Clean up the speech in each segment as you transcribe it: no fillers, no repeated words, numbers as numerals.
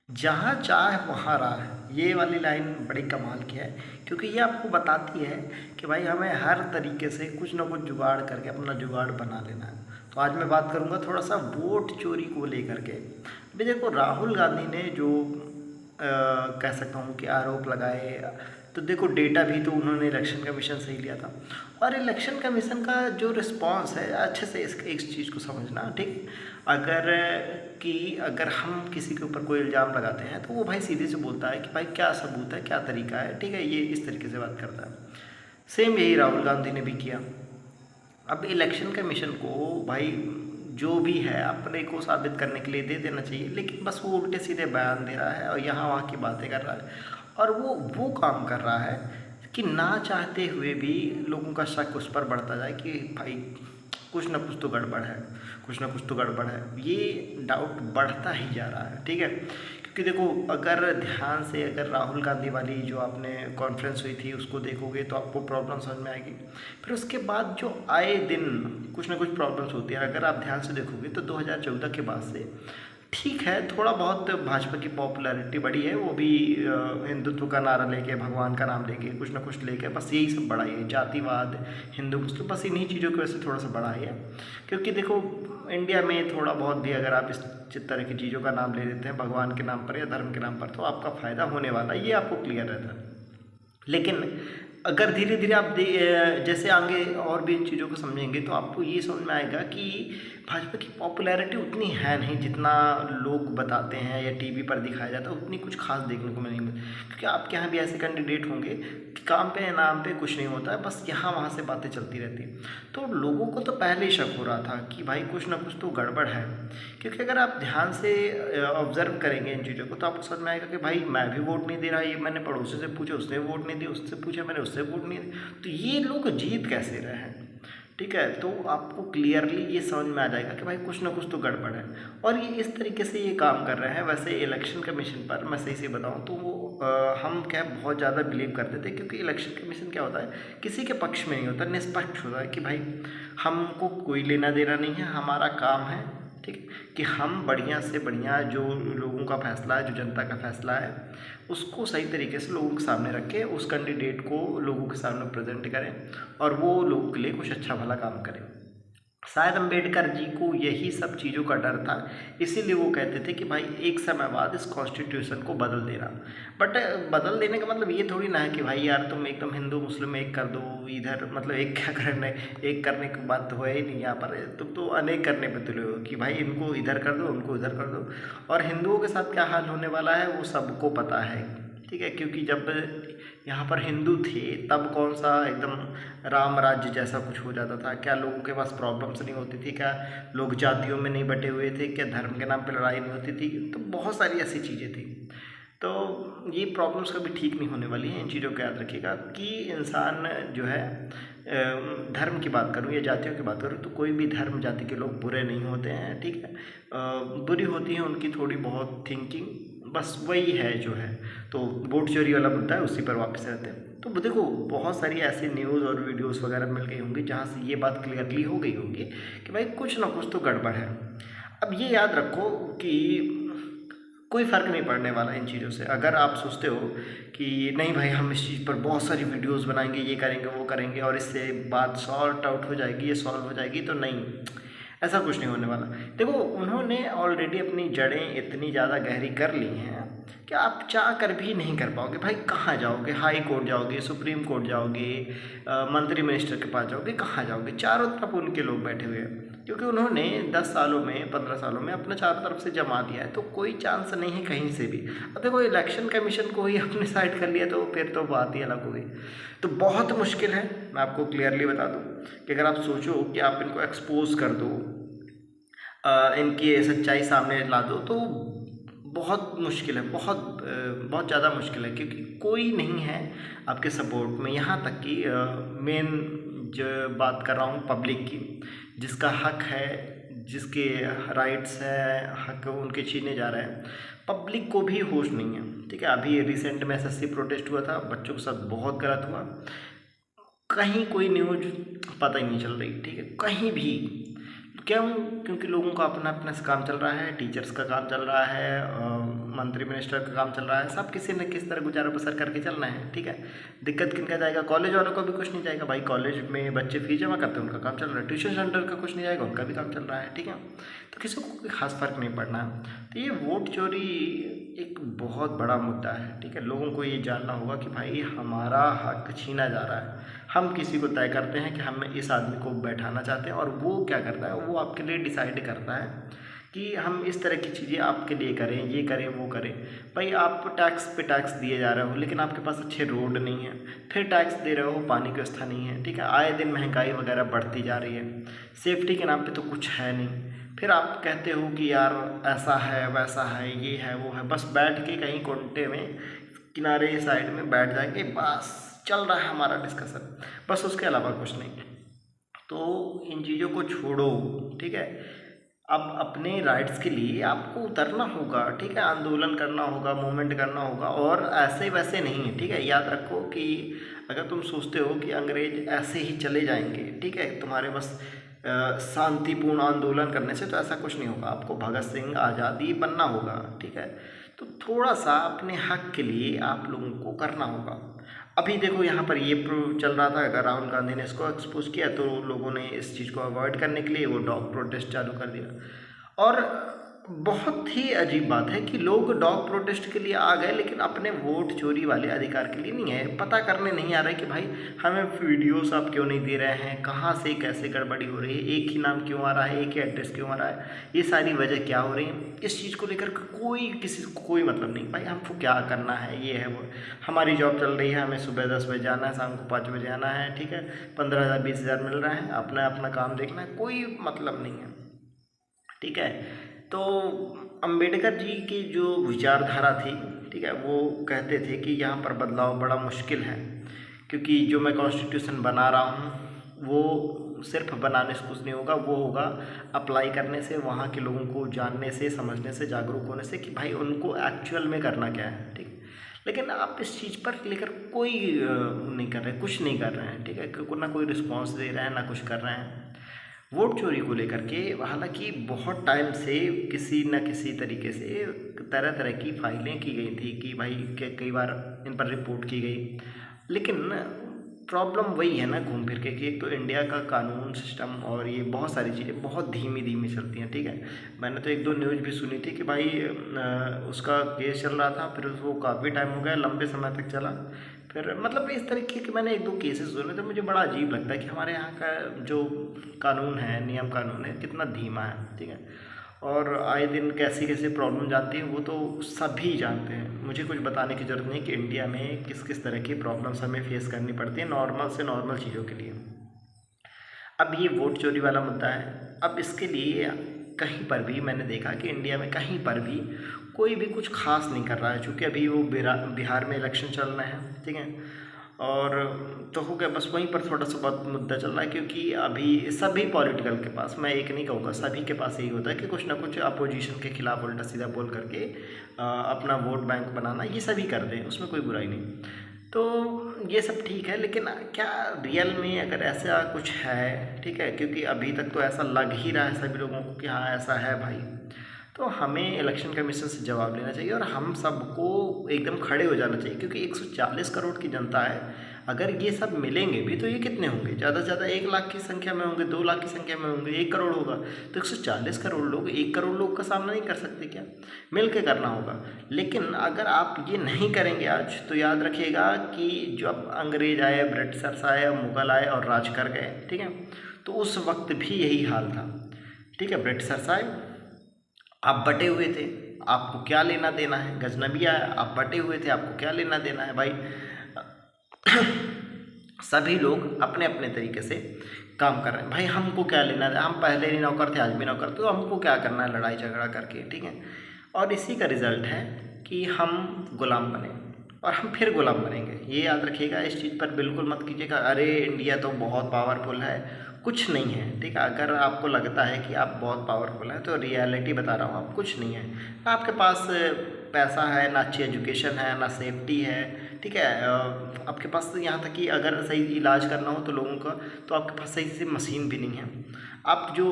जहाँ चाह वहाँ राह, ये वाली लाइन बड़ी कमाल की है। क्योंकि ये आपको बताती है कि भाई हमें हर तरीके से कुछ ना कुछ जुगाड़ करके अपना जुगाड़ बना लेना है। तो आज मैं बात करूँगा थोड़ा सा वोट चोरी को लेकर के। अभी देखो, राहुल गांधी ने जो कह सकता हूँ कि आरोप लगाए, तो देखो डेटा भी तो उन्होंने इलेक्शन कमीशन से ही लिया था। और इलेक्शन कमीशन का जो रिस्पांस है, अच्छे से इस चीज़ को समझना, ठीक। अगर हम किसी के ऊपर कोई इल्ज़ाम लगाते हैं तो वो भाई सीधे से बोलता है कि भाई क्या सबूत है, क्या तरीका है, ठीक है, ये इस तरीके से बात करता है। सेम यही राहुल गांधी ने भी किया। अब इलेक्शन कमीशन को भाई जो भी है अपने को साबित करने के लिए दे देना चाहिए, लेकिन बस वो उल्टे सीधे बयान दे रहा है और यहाँ वहाँ की बातें कर रहा है। और वो काम कर रहा है कि ना चाहते हुए भी लोगों का शक उस पर बढ़ता जाए कि भाई कुछ ना कुछ तो गड़बड़ है, कुछ ना कुछ तो गड़बड़ है। ये डाउट बढ़ता ही जा रहा है, ठीक है। क्योंकि देखो, अगर ध्यान से अगर राहुल गांधी वाली जो आपने कॉन्फ्रेंस हुई थी उसको देखोगे तो आपको प्रॉब्लम समझ में आएगी। फिर उसके बाद जो आए दिन कुछ ना कुछ प्रॉब्लम्स होती है, अगर आप ध्यान से देखोगे तो 2014 के बाद से ठीक है, थोड़ा बहुत भाजपा की पॉपुलैरिटी बढ़ी है। वो भी हिंदुत्व का नारा लेके, भगवान का नाम लेके, कुछ ना कुछ लेके, बस यही सब बढ़ा है। जातिवाद, हिंदू मुस्लिम, बस इन्हीं चीज़ों की वजह से थोड़ा सा बढ़ा है। क्योंकि देखो, इंडिया में थोड़ा बहुत भी अगर आप इस तरह की चीज़ों का नाम ले लेते हैं भगवान के नाम पर या धर्म के नाम पर, तो आपका फ़ायदा होने वाला है, ये आपको क्लियर रहता है। लेकिन अगर धीरे धीरे आप जैसे आगे और भी इन चीज़ों को समझेंगे तो आपको ये समझ में आएगा कि भाजपा की पॉपुलैरिटी उतनी है नहीं जितना लोग बताते हैं या टीवी पर दिखाया जाता है। उतनी कुछ खास देखने को नहीं मिलती, क्योंकि आपके यहाँ भी ऐसे कैंडिडेट होंगे कि काम पे नाम पे कुछ नहीं होता है, बस यहाँ वहाँ से बातें चलती रहती हैं। तो लोगों को तो पहले ही शक हो रहा था कि भाई कुछ ना कुछ तो गड़बड़ है। क्योंकि अगर आप ध्यान से ऑब्जर्व करेंगे इन चीज़ों को तो आपको समझ में आएगा कि भाई मैं भी वोट नहीं दे रहा, ये मैंने पड़ोसी से पूछा उसने वोट नहीं दिया, उससे पूछा मैंने उससे वोट नहीं दिया, तो ये लोग जीत कैसे रहे हैं, ठीक है। तो आपको क्लियरली ये समझ में आ जाएगा कि भाई कुछ ना कुछ तो गड़बड़ है। और ये इस तरीके से ये काम कर रहे हैं। वैसे इलेक्शन कमीशन पर मैं सही से बताऊं तो वो हम क्या बहुत ज़्यादा बिलीव करते थे, क्योंकि इलेक्शन कमीशन क्या होता है, किसी के पक्ष में नहीं होता, निष्पक्ष होता है कि भाई हमको कोई लेना देना नहीं है, हमारा काम है, ठीक है, कि हम बढ़िया से बढ़िया जो लोगों का फैसला है, जो जनता का फैसला है, उसको सही तरीके से लोगों के सामने रख के उस कैंडिडेट को लोगों के सामने प्रेजेंट करें और वो लोगों के लिए कुछ अच्छा भला काम करें। शायद अम्बेडकर जी को यही सब चीज़ों का डर था, इसीलिए वो कहते थे कि भाई एक समय बाद इस कॉन्स्टिट्यूशन को बदल देना। बट बदल देने का मतलब ये थोड़ी ना है कि भाई यार तुम एकदम हिंदू मुस्लिम एक कर दो इधर, मतलब एक क्या करने, एक करने की बात तो है ही नहीं यहाँ पर। तुम तो अनेक करने पे तुले हो कि भाई इनको इधर कर दो, उनको इधर कर दो। और हिंदुओं के साथ क्या हाल होने वाला है वो सबको पता है, ठीक है। क्योंकि जब यहाँ पर हिंदू थे तब कौन सा एकदम राम राज्य जैसा कुछ हो जाता था, क्या लोगों के पास प्रॉब्लम्स नहीं होती थी, क्या लोग जातियों में नहीं बटे हुए थे, क्या धर्म के नाम पर लड़ाई नहीं होती थी, तो बहुत सारी ऐसी चीज़ें थी। तो ये प्रॉब्लम्स कभी ठीक नहीं होने वाली हैं। इन चीज़ों को याद रखिएगा कि इंसान जो है, धर्म की बात करूँ या जातियों की बात करूँ, तो कोई भी धर्म जाति के लोग बुरे नहीं होते हैं, ठीक है। बुरी होती है उनकी थोड़ी बहुत थिंकिंग, बस वही है जो है। तो वोट चोरी वाला मुद्दा है, उसी पर वापस रहते हैं। तो देखो, बहुत सारी ऐसी न्यूज़ और वीडियोस वगैरह मिल गई होंगी जहाँ से ये बात क्लियरली हो गई होगी कि भाई कुछ ना कुछ तो गड़बड़ है। अब ये याद रखो कि कोई फ़र्क नहीं पड़ने वाला इन चीज़ों से। अगर आप सोचते हो कि नहीं भाई हम इस चीज़ पर बहुत सारी वीडियोस बनाएंगे, ये करेंगे वो करेंगे और इससे बात सॉर्ट आउट हो जाएगी, ये सॉल्व हो जाएगी, तो नहीं, ऐसा कुछ नहीं होने वाला। देखो, उन्होंने ऑलरेडी अपनी जड़ें इतनी ज़्यादा गहरी कर ली हैं कि आप चाह कर भी नहीं कर पाओगे। भाई कहाँ जाओगे, हाई कोर्ट जाओगे, सुप्रीम कोर्ट जाओगे, मंत्री मिनिस्टर के पास जाओगे, कहाँ जाओगे, चारों तरफ उनके लोग बैठे हुए हैं। क्योंकि उन्होंने 10 सालों में 15 सालों में अपने चारों तरफ से जमा दिया है, तो कोई चांस नहीं है कहीं से भी। अब देखो, इलेक्शन कमीशन को ही अपने साइड कर लिया तो फिर तो बात ही अलग हो गई। तो बहुत मुश्किल है, मैं आपको क्लियरली बता दूं कि अगर आप सोचो कि आप इनको एक्सपोज कर दो, इनकी सच्चाई सामने ला दो, तो बहुत मुश्किल है, बहुत ज़्यादा मुश्किल है। क्योंकि कोई नहीं है आपके सपोर्ट में। यहाँ तक कि मेन जो बात कर रहा हूँ पब्लिक की, जिसका हक है, जिसके राइट्स हैं, हक उनके छीने जा रहे हैं, पब्लिक को भी होश नहीं है, ठीक है। अभी रिसेंट में एसएससी प्रोटेस्ट हुआ था, बच्चों के साथ बहुत गलत हुआ, कहीं कोई न्यूज पता ही नहीं चल रही, ठीक है, कहीं भी। क्यों? क्योंकि लोगों का अपना अपना से काम चल रहा है, टीचर्स का काम चल रहा है, मंत्री मिनिस्टर का काम चल रहा है, सब किसी न किसी तरह गुजारा बसर करके चलना है, ठीक है। दिक्कत किनका जाएगा? कॉलेज वालों को भी कुछ नहीं जाएगा भाई, कॉलेज में बच्चे फीस जमा करते हैं, उनका काम चल रहा है। ट्यूशन सेंटर का कुछ नहीं जाएगा, उनका भी काम चल रहा है, ठीक है। तो किसी को कोई खास फर्क नहीं पड़ना है। तो ये वोट चोरी एक बहुत बड़ा मुद्दा है, ठीक है। लोगों को ये जानना होगा कि भाई हमारा हक छीना जा रहा है। हम किसी को तय करते हैं कि हम इस आदमी को बैठाना चाहते हैं, और वो क्या करता है, वो आपके लिए डिसाइड करता है कि हम इस तरह की चीज़ें आपके लिए करें, ये करें, वो करें। भाई आप टैक्स पे टैक्स दिए जा रहे हो, लेकिन आपके पास अच्छे रोड नहीं है, फिर टैक्स दे रहे हो, पानी की व्यवस्था नहीं है, ठीक है। आए दिन महंगाई वगैरह बढ़ती जा रही है, सेफ्टी के नाम पे तो कुछ है नहीं। फिर आप कहते हो कि यार ऐसा है, वैसा है, ये है, वो है, बस बैठ के कहीं कोने में किनारे साइड में बैठ जाएंगे, बस चल रहा है हमारा डिस्कशन, बस उसके अलावा कुछ नहीं। तो इन चीज़ों को छोड़ो, ठीक है। अब अपने राइट्स के लिए आपको उतरना होगा, ठीक है। आंदोलन करना होगा, मूवमेंट करना होगा, और ऐसे वैसे नहीं है, ठीक है। याद रखो कि अगर तुम सोचते हो कि अंग्रेज ऐसे ही चले जाएंगे, ठीक है, तुम्हारे बस शांतिपूर्ण आंदोलन करने से, तो ऐसा कुछ नहीं होगा। आपको भगत सिंह आज़ादी बनना होगा, ठीक है। तो थोड़ा सा अपने हक के लिए आप लोगों को करना होगा। अभी देखो यहाँ पर ये चल रहा था, अगर राहुल गांधी ने इसको एक्सपोज किया तो लोगों ने इस चीज़ को अवॉइड करने के लिए वो डॉग प्रोटेस्ट चालू कर दिया। और बहुत ही अजीब बात है कि लोग डॉग प्रोटेस्ट के लिए आ गए, लेकिन अपने वोट चोरी वाले अधिकार के लिए नहीं है। पता करने नहीं आ रहा है कि भाई हमें वीडियोस आप क्यों नहीं दे रहे हैं, कहाँ से कैसे गड़बड़ी हो रही है, एक ही नाम क्यों आ रहा है, एक ही एड्रेस क्यों आ रहा है, ये सारी वजह क्या हो रही है। इस चीज़ को लेकर कोई किसी को कोई मतलब नहीं। भाई हमको क्या करना है, ये है वो, हमारी जॉब चल रही है, हमें सुबह 10 बजे जाना है, शाम को 5 बजे आना है, ठीक है। 15,000 20,000 मिल रहा है, अपना अपना काम देखना है, कोई मतलब नहीं है, ठीक है। तो अंबेडकर जी की जो विचारधारा थी, ठीक है, वो कहते थे कि यहाँ पर बदलाव बड़ा मुश्किल है, क्योंकि जो मैं कॉन्स्टिट्यूशन बना रहा हूँ वो सिर्फ बनाने से कुछ नहीं होगा, वो होगा अप्लाई करने से, वहाँ के लोगों को जानने से, समझने से, जागरूक होने से कि भाई उनको एक्चुअल में करना क्या है, ठीक। लेकिन आप इस चीज़ पर लेकर कोई नहीं कर रहे, कुछ नहीं कर रहे हैं, ठीक है। ना कोई रिस्पॉन्स दे रहे हैं, ना कुछ कर रहे हैं। वोट चोरी को लेकर के हालांकि बहुत टाइम से किसी न किसी तरीके से तरह तरह की फाइलें की गई थी कि भाई कई बार इन पर रिपोर्ट की गई, लेकिन प्रॉब्लम वही है ना घूम फिर के कि एक तो इंडिया का कानून सिस्टम और ये बहुत सारी चीज़ें बहुत धीमी धीमी चलती हैं, ठीक है। मैंने तो एक दो न्यूज़ भी सुनी थी कि भाई उसका केस चल रहा था, फिर उसको काफ़ी टाइम हो गया, लंबे समय तक चला, फिर मतलब इस तरीके के मैंने एक दो केसेस सुने, तो मुझे बड़ा अजीब लगता है कि हमारे यहाँ का जो कानून है, नियम कानून है, कितना धीमा है, ठीक है। और आए दिन कैसी कैसी प्रॉब्लम जानती हैं वो तो सभी जानते हैं, मुझे कुछ बताने की ज़रूरत नहीं कि इंडिया में किस किस तरह की प्रॉब्लम्स हमें फेस करनी पड़ती है नॉर्मल से नॉर्मल चीज़ों के लिए। अब ये वोट चोरी वाला मुद्दा है। अब इसके लिए कहीं पर भी मैंने देखा कि इंडिया में कहीं पर भी कोई भी कुछ खास नहीं कर रहा है, चूँकि अभी वो बिहार में इलेक्शन चल रहे हैं, ठीक है। और तो हो गया, बस वहीं पर थोड़ा सा बहुत मुद्दा चल रहा है, क्योंकि अभी सभी पॉलिटिकल के पास, मैं एक नहीं कहूँगा, सभी के पास यही होता है कि कुछ ना कुछ अपोजिशन के खिलाफ उल्टा सीधा बोल करके अपना वोट बैंक बनाना, ये सभी करते हैं, उसमें कोई बुराई नहीं। तो ये सब ठीक है, लेकिन क्या रियल में अगर ऐसा कुछ है, ठीक है, क्योंकि अभी तक तो ऐसा लग ही रहा है सभी लोगों को कि हाँ ऐसा है भाई, तो हमें इलेक्शन कमीशन से जवाब लेना चाहिए और हम सबको एकदम खड़े हो जाना चाहिए, क्योंकि 140 करोड़ की जनता है। अगर ये सब मिलेंगे भी तो ये कितने होंगे? ज़्यादा से ज़्यादा 1 लाख की संख्या में होंगे, 2 लाख की संख्या में होंगे, 1 करोड़ होगा, तो 140 करोड़ लोग 1 करोड़ लोग का सामना नहीं कर सकते क्या? मिल के करना होगा। लेकिन अगर आप ये नहीं करेंगे आज, तो याद रखिएगा कि जब अंग्रेज आए, ब्रिटिशर्स आए, मुग़ल आए और राज कर गए, ठीक है, तो उस वक्त भी यही हाल था, ठीक है। ब्रिटिशर्स आए, आप बटे हुए थे, आपको क्या लेना देना है। गजनबी आया, आप बटे हुए थे, आपको क्या लेना देना है भाई। सभी लोग अपने अपने तरीके से काम कर रहे हैं, भाई हमको क्या लेना है, हम पहले भी नौकर थे, आज भी नौकर, तो हमको क्या करना है लड़ाई झगड़ा करके, ठीक है। और इसी का रिज़ल्ट है कि हम गुलाम बने और हम फिर गुलाम बनेंगे, ये याद रखिएगा। इस चीज़ पर बिल्कुल मत कीजिएगा अरे इंडिया तो बहुत पावरफुल है, कुछ नहीं है, ठीक है। अगर आपको लगता है कि आप बहुत पावरफुल हैं तो रियलिटी बता रहा हूँ, आप कुछ नहीं है। आपके पास पैसा है ना, अच्छी एजुकेशन है ना, सेफ्टी है, ठीक है। आपके पास यहाँ तक कि अगर सही इलाज करना हो तो लोगों का, तो आपके पास सही से मशीन भी नहीं है। आप जो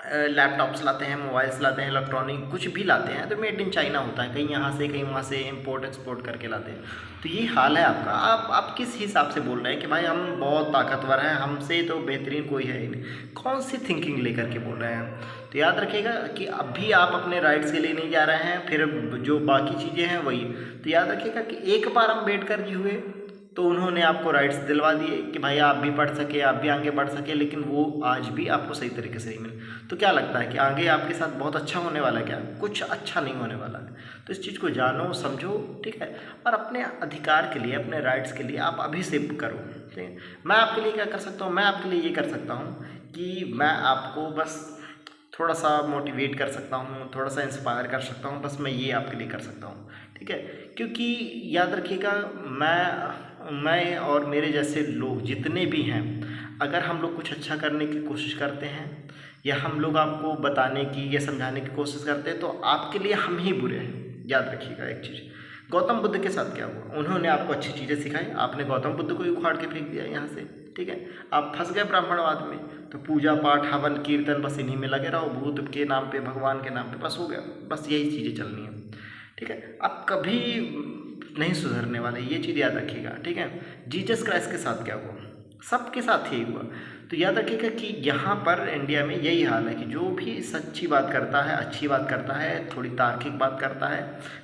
लैपटॉप्स लाते हैं, मोबाइल्स लाते हैं, इलेक्ट्रॉनिक कुछ भी लाते हैं तो मेड इन चाइना होता है, कहीं यहाँ से कहीं वहाँ से इंपोर्ट एक्सपोर्ट करके लाते हैं। तो ये हाल है आपका। आप किस हिसाब से बोल रहे हैं कि भाई हम बहुत ताकतवर हैं, हमसे तो बेहतरीन कोई है ही नहीं? कौन सी थिंकिंग लेकर के बोल रहे हैं? तो याद रखिएगा कि अभी आप अपने राइट्स के लिए नहीं जा रहे हैं, फिर जो बाकी चीज़ें हैं वही। तो याद रखिएगा कि एक बार अम्बेडकर जी हुए तो उन्होंने आपको राइट्स दिलवा दिए कि भाई आप भी पढ़ सके, आप भी आगे बढ़ सके, लेकिन वो आज भी आपको सही तरीके से नहीं मिले। तो क्या लगता है कि आगे आपके साथ बहुत अच्छा होने वाला है? क्या कुछ अच्छा नहीं होने वाला है। तो इस चीज़ को जानो, समझो, ठीक है, और अपने अधिकार के लिए, अपने राइट्स के लिए आप अभी से करो, ठीक है। मैं आपके लिए क्या कर सकता हूँ? मैं आपके लिए ये कर सकता हूँ कि मैं आपको बस थोड़ा सा मोटिवेट कर सकता हूँ, थोड़ा सा इंस्पायर कर सकता हूँ, बस मैं ये आपके लिए कर सकता हूँ, ठीक है। क्योंकि याद रखिएगा, मैं और मेरे जैसे लोग जितने भी हैं, अगर हम लोग कुछ अच्छा करने की कोशिश करते हैं या हम लोग आपको बताने की या समझाने की कोशिश करते हैं तो आपके लिए हम ही बुरे हैं। याद रखिएगा एक चीज़, गौतम बुद्ध के साथ क्या हुआ? उन्होंने आपको अच्छी चीज़ें सिखाई, आपने गौतम बुद्ध को ही उखाड़ के फेंक दिया यहाँ से, ठीक है। आप फंस गए ब्राह्मणवाद में, तो पूजा पाठ हवन कीर्तन बस इन्हीं में लगे रहो, भूत के नाम पे, भगवान के नाम पे, बस हो गया, बस यही चीज़ें चलनी है, ठीक है। आप कभी नहीं सुधरने वाले, ये चीज़ याद रखिएगा, ठीक है। जीसस क्राइस्ट के साथ क्या हुआ? सबके साथ यही हुआ। तो याद रखिएगा कि यहाँ पर इंडिया में यही हाल है कि जो भी सच्ची बात करता है, अच्छी बात करता है, थोड़ी तार्किक बात करता है,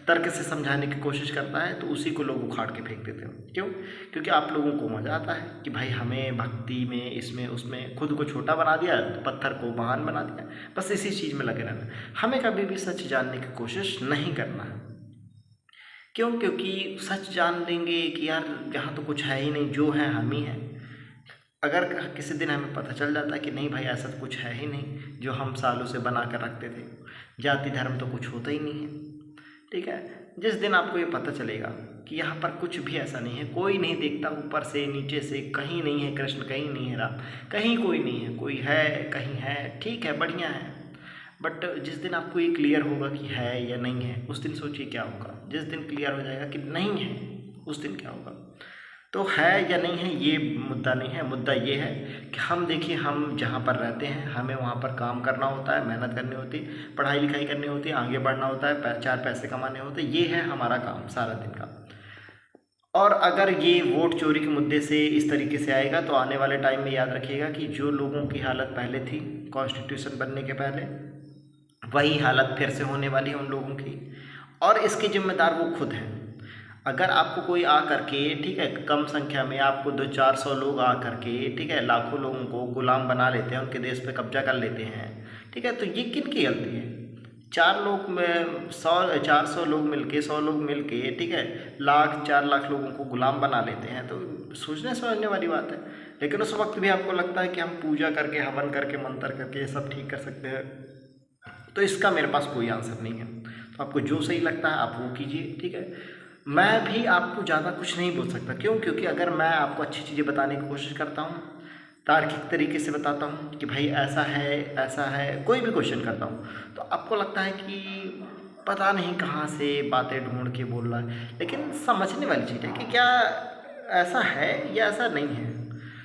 तर्क से समझाने की कोशिश करता है, तो उसी को लोग उखाड़ के फेंक देते हैं। क्यों? क्योंकि आप लोगों को मज़ा आता है कि भाई हमें भक्ति में, इसमें उसमें खुद को छोटा बना दिया, तो पत्थर को महान बना दिया, बस इसी चीज़ में लगे रहना। हमें कभी भी सच जानने की कोशिश नहीं करना है। क्यों? क्योंकि सच जान लेंगे कि यार यहाँ तो कुछ है ही नहीं, जो है हम ही हैं। अगर किसी दिन हमें पता चल जाता है कि नहीं भाई ऐसा तो कुछ है ही नहीं जो हम सालों से बना कर रखते थे, जाति धर्म तो कुछ होता ही नहीं है, ठीक है। जिस दिन आपको ये पता चलेगा कि यहाँ पर कुछ भी ऐसा नहीं है, कोई नहीं देखता ऊपर से नीचे से, कहीं नहीं है कृष्ण, कहीं नहीं है राम, कहीं कोई नहीं है, कोई है कहीं है, ठीक है, बढ़िया है। बट जिस दिन आपको ये क्लियर होगा कि है या नहीं है, उस दिन सोचिए क्या होगा। जिस दिन क्लियर हो जाएगा कि नहीं है, उस दिन क्या होगा। तो है या नहीं है ये मुद्दा नहीं है, मुद्दा ये है कि हम देखिए, हम जहाँ पर रहते हैं हमें वहाँ पर काम करना होता है, मेहनत करनी होती है, पढ़ाई लिखाई करनी होती है, आगे बढ़ना होता है, चार पैसे कमाने होते हैं, ये है हमारा काम सारा दिन का। और अगर ये वोट चोरी के मुद्दे से इस तरीके से आएगा तो आने वाले टाइम में याद रखिएगा कि जो लोगों की हालत पहले थी कॉन्स्टिट्यूशन बनने के पहले, वही हालत फिर से होने वाली है उन लोगों की, और इसके जिम्मेदार वो खुद हैं। अगर आपको कोई आ करके, ठीक है, कम संख्या में आपको 200-400 लोग आ करके, ठीक है, लाखों लोगों को गुलाम बना लेते हैं, उनके देश पे कब्जा कर लेते हैं, ठीक है, तो ये किन की गलती है? 4 लोग में 400 लोग मिलके, 100 लोग मिलके, ठीक है, 4 लाख लोगों को गुलाम बना लेते हैं, तो सोचने समझने वाली बात है। लेकिन उस वक्त भी आपको लगता है कि हम पूजा करके, हवन करके, मंत्र करके ये सब ठीक कर सकते हैं। तो इसका मेरे पास कोई आंसर नहीं है। तो आपको जो सही लगता है आप वो कीजिए, ठीक है। मैं भी आपको ज़्यादा कुछ नहीं बोल सकता। क्यों? क्योंकि अगर मैं आपको अच्छी चीज़ें बताने की कोशिश करता हूँ, तार्किक तरीके से बताता हूँ कि भाई ऐसा है, कोई भी क्वेश्चन करता हूँ, तो आपको लगता है कि पता नहीं कहाँ से बातें ढूंढ के बोल रहा है। लेकिन समझने वाली चीज़ है कि क्या ऐसा है या ऐसा नहीं है।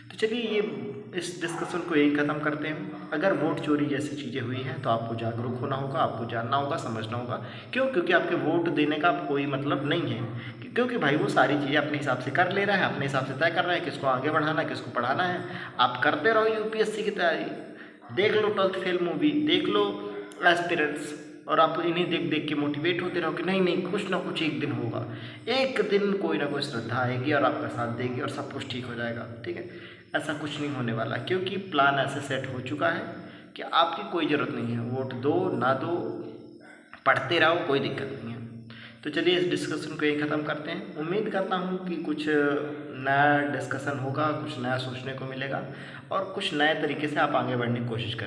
तो चलिए ये इस डिस्कशन को यही ख़त्म करते हैं। अगर वोट चोरी जैसी चीज़ें हुई हैं तो आपको जागरूक होना होगा, आपको जानना होगा, समझना होगा। क्यों? क्योंकि आपके वोट देने का कोई मतलब नहीं है, क्योंकि भाई वो सारी चीज़ें अपने हिसाब से कर ले रहा है, अपने हिसाब से तय कर रहा है किसको आगे बढ़ाना है, किसको पढ़ाना है। आप करते रहो यूपीएससी की तैयारी, देख लो 12th फेल मूवी, देख लो एस्पिरेंट्स, और आप इन्हीं देख देख के मोटिवेट होते रहो कि नहीं नहीं कुछ ना कुछ एक दिन होगा, एक दिन कोई ना कोई श्रद्धा आएगी और आपका साथ देगी और सब कुछ ठीक हो जाएगा, ठीक है। ऐसा कुछ नहीं होने वाला, क्योंकि प्लान ऐसे सेट हो चुका है कि आपकी कोई ज़रूरत नहीं है, वोट दो ना दो, पढ़ते रहो, कोई दिक्कत नहीं है। तो चलिए इस डिस्कशन को यही ख़त्म करते हैं। उम्मीद करता हूँ कि कुछ नया डिस्कशन होगा, कुछ नया सोचने को मिलेगा और कुछ नए तरीके से आप आगे बढ़ने की कोशिश करें।